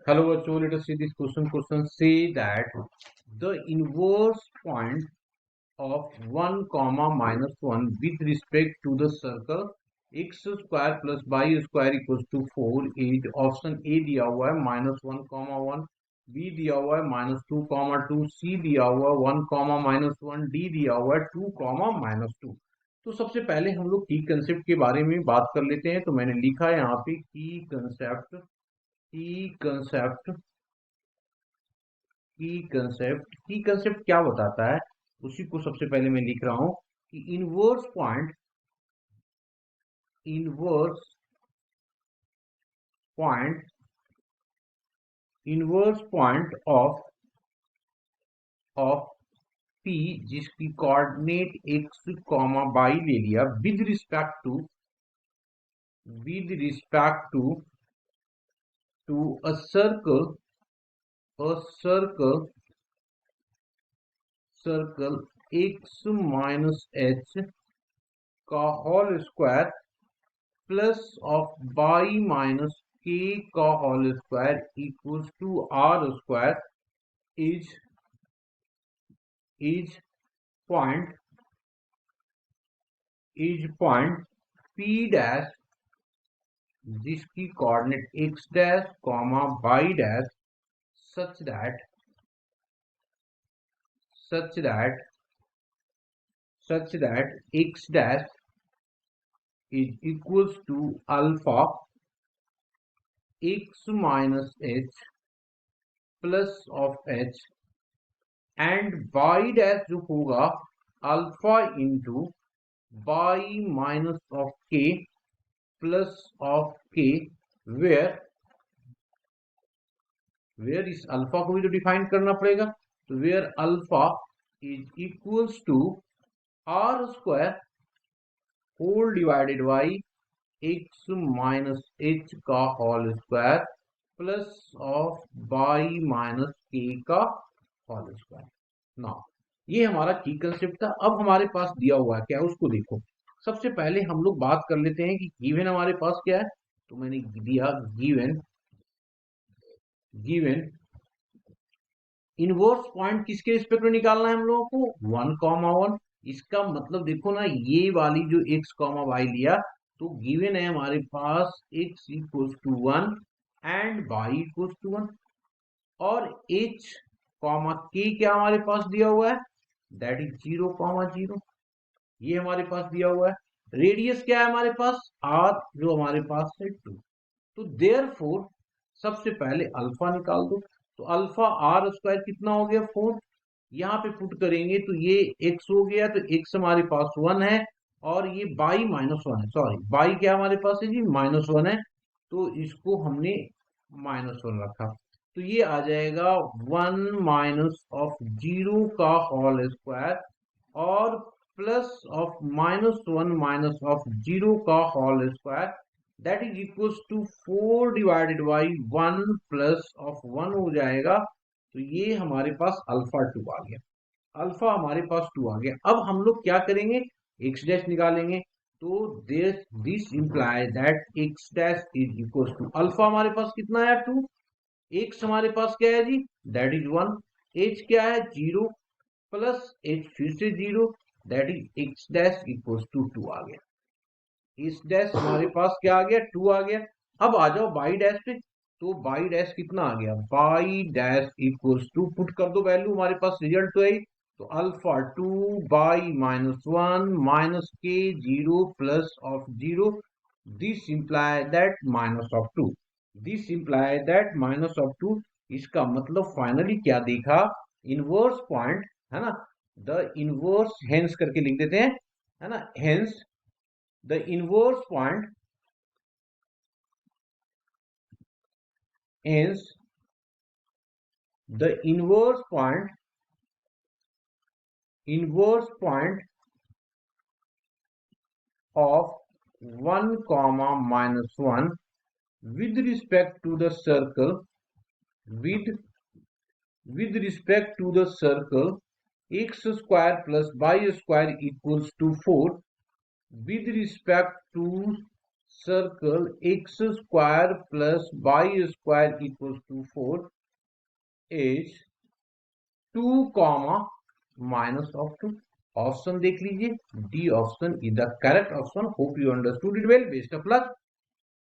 Hello बच्चों, let us see this question. Question say that the inverse point of 1 comma minus 1 with respect to the circle x square plus y square equals to 4 is option A दिया हुआ है -1 comma 1, B दिया हुआ है -2 comma 2, C दिया हुआ है 1 comma -1, D दिया हुआ है 2 comma -2। तो सबसे पहले हम लोग की कंसेप्ट के बारे में बात कर लेते हैं। तो मैंने लिखा है यहाँ पे की कंसेप्ट क्या बताता है, उसी को सबसे पहले मैं लिख रहा हूं कि inverse point inverse point of P जिसकी कोऑर्डिनेट एक्स कॉमा बाई ले लिया with respect to a circle X minus H का whole square plus of Y minus K का whole square equals to R square is is point P dash जिसकी coordinate X dash comma Y dash such that x dash is equals to alpha x minus h plus of h and y dash जो होगा alpha into y minus of k plus of k where इस alpha को भी तो define करना पड़ेगा। तो where alpha is equals to r square whole divided by x minus h का whole square plus of y minus k का whole square. ना ये हमारा की कंसेप्ट था। अब हमारे पास दिया हुआ है क्या है उसको देखो। सबसे पहले हम लोग बात कर लेते हैं कि गिवन हमारे पास क्या है। तो मैंने दिया गिवन इनवर्स पॉइंट किसके रिस्पेक्ट में निकालना है हम लोगों को 1 कॉमा 1। इसका मतलब देखो ना, ये वाली जो x कॉमा वाई लिया तो गिवन है हमारे पास x equals to 1 and y equals to 1 और h कॉमा k क्या हमारे पास दिया हुआ है, दैट इज 0 कॉमा 0। ये हमारे पास दिया हुआ है। रेडियस क्या है हमारे पास r जो हमारे पास है 2। तो देयरफॉर सबसे पहले अल्फा निकाल दो। तो अल्फा आर स्क्वायर कितना हो गया 4। यहाँ पे पुट करेंगे तो ये x हो गया, तो x हमारे पास 1 है और ये बाई -1 है। सॉरी, बाई क्या हमारे पास है जी -1 है, तो इसको हमने -1 रखा। तो ये आ जाएगा 1 माइनस ऑफ 0 का होल स्क्वायर और प्लस ऑफ -1 माइनस ऑफ 0 का whole square that is equals to 4 divided by 1 plus of 1 हो जाएगा। तो ये हमारे पास अल्फा 2 आ गया। अल्फा हमारे पास 2 आ गया। अब हम लोग क्या करेंगे, एक्स डैश निकालेंगे। तो this imply that x dash is equals to alpha हमारे पास कितना है 2, एक्स हमारे पास क्या है जी दैट इज 1, एच क्या है 0 प्लस एच फिर से 0 that is x dash equals to 2 आ गया। इस डैश हमारे पास क्या आ गया 2 आ गया। अब आ जाओ बाई डैश पे। तो बाई डैश कितना आ गया, by dash equals to put कर दो वैल्यू, हमारे पास रिजल्ट तो है। तो अल्फा 2 बाई -1 माइनस के 0 plus of 0 this imply that minus of 2। इसका मतलब फाइनली क्या देखा, इनवर्स पॉइंट है ना, द इनवर्स हेंस करके लिख देते हैं है ना, hence the inverse point is the inverse point of 1 comma -1 with respect to the circle with respect to the circle x square plus y square equals to 4 with respect to circle x square plus y square equals to 4 is 2 comma minus of 2. Option देख लीजिए, D option is the correct option. Hope you understood it well. Best of luck.